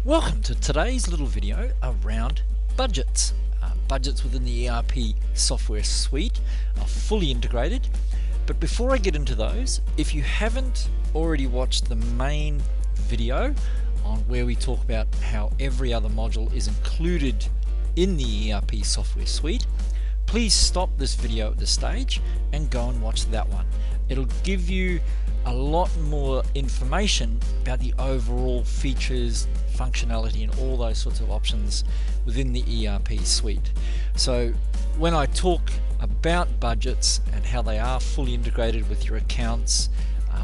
Welcome to today's little video around budgets. Budgets within the ERP software suite are fully integrated. But before I get into those, if you haven't already watched the main video on where we talk about how every other module is included in the ERP software suite, please stop this video at this stage and go and watch that one. It'll give you a lot more information about the overall features, functionality and all those sorts of options within the ERP suite. So when I talk about budgets and how they are fully integrated with your accounts,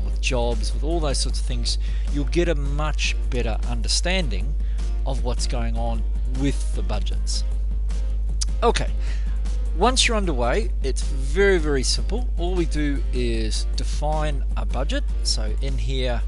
with jobs, with all those sorts of things, you'll get a much better understanding of what's going on with the budgets. Okay, once you're underway, it's very simple. All we do is define a budget. So in here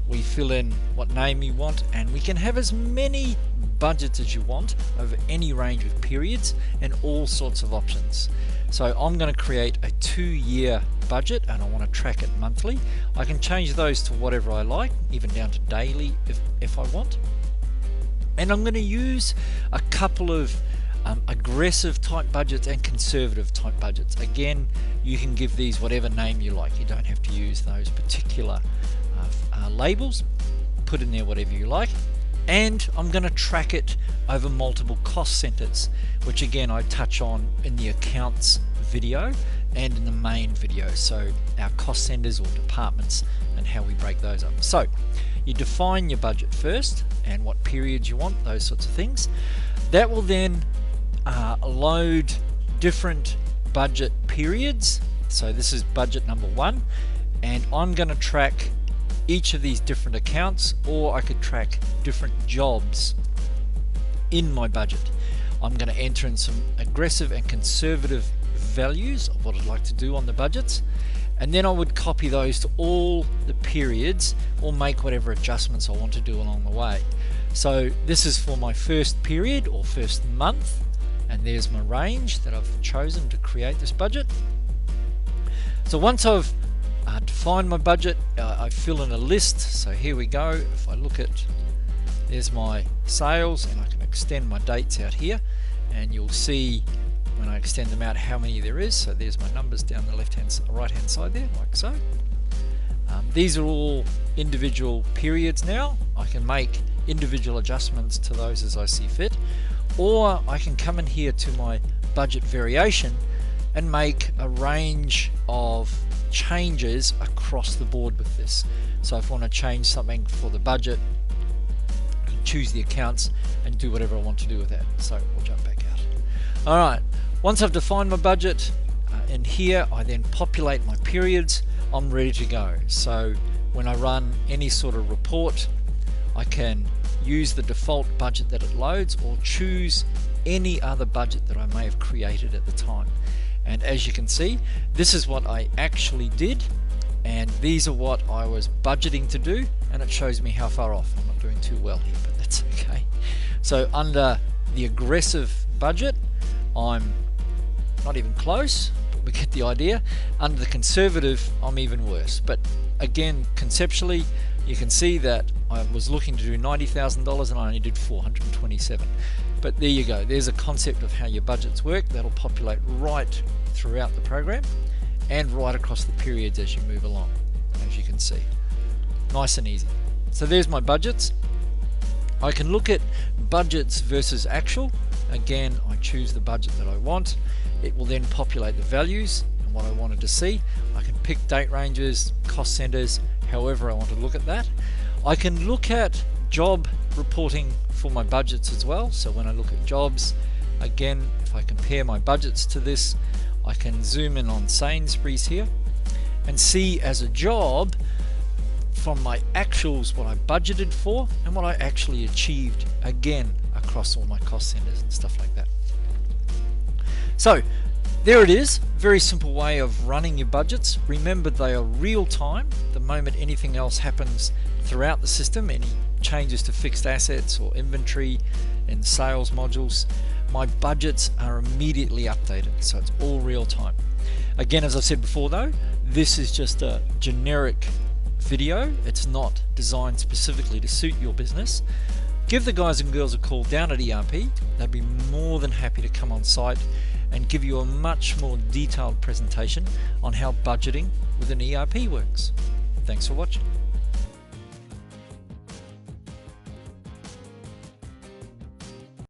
we fill in what name you want, and we can have as many budgets as you want over any range of periods and all sorts of options. So I'm going to create a 2-year budget and I want to track it monthly. I can change those to whatever I like, even down to daily if I want. And I'm going to use a couple of aggressive type budgets and conservative type budgets. Again, you can give these whatever name you like. You don't have to use those particular labels. Put in there whatever you like. And I'm going to track it over multiple cost centers, which again I touch on in the accounts video and in the main video. So our cost centers or departments and how we break those up. So you define your budget first and what periods you want, those sorts of things. That will then load different budget periods. So this is budget number 1, and I'm going to track each of these different accounts, or I could track different jobs in my budget. I'm going to enter in some aggressive and conservative values of what I'd like to do on the budgets, and then I would copy those to all the periods or make whatever adjustments I want to do along the way. So this is for my first period or first month, and there's my range that I've chosen to create this budget. So once I've defined my budget, I fill in a list. So here we go. If I look at, there's my sales, and I can extend my dates out here, and you'll see when I extend them out how many there is. So there's my numbers down the right hand side there, like so. These are all individual periods now. I can make individual adjustments to those as I see fit, or I can come in here to my budget variation and make a range of changes across the board with this. So if I want to change something for the budget, I can choose the accounts and do whatever I want to do with that. So we'll jump back out. Alright, once I've defined my budget, in here I then populate my periods. I'm ready to go. So when I run any sort of report, I can use the default budget that it loads or choose any other budget that I may have created at the time. And as you can see, this is what I actually did, and these are what I was budgeting to do, and it shows me how far off. I'm not doing too well here, but that's okay. So under the aggressive budget, I'm not even close, but we get the idea. Under the conservative, I'm even worse. But again, conceptually, you can see that I was looking to do $90,000 and I only did $427,000. But there you go, there's a concept of how your budgets work that'll populate right throughout the program and right across the periods as you move along, as you can see. Nice and easy. So there's my budgets. I can look at budgets versus actual. Again, I choose the budget that I want. It will then populate the values and what I wanted to see. I can pick date ranges, cost centers, however I want to look at that. I can look at job reporting for my budgets as well. So when I look at jobs, again, if I compare my budgets to this, I can zoom in on Sainsbury's here and see as a job from my actuals what I budgeted for and what I actually achieved, again across all my cost centers and stuff like that. So there it is, very simple way of running your budgets. Remember, they are real time. The moment anything else happens throughout the system, any changes to fixed assets or inventory in sales modules, my budgets are immediately updated. So it's all real time. Again, as I said before though, this is just a generic video. It's not designed specifically to suit your business. Give the guys and girls a call down at ERP. They'd be more than happy to come on site and give you a much more detailed presentation on how budgeting within ERP works. Thanks for watching.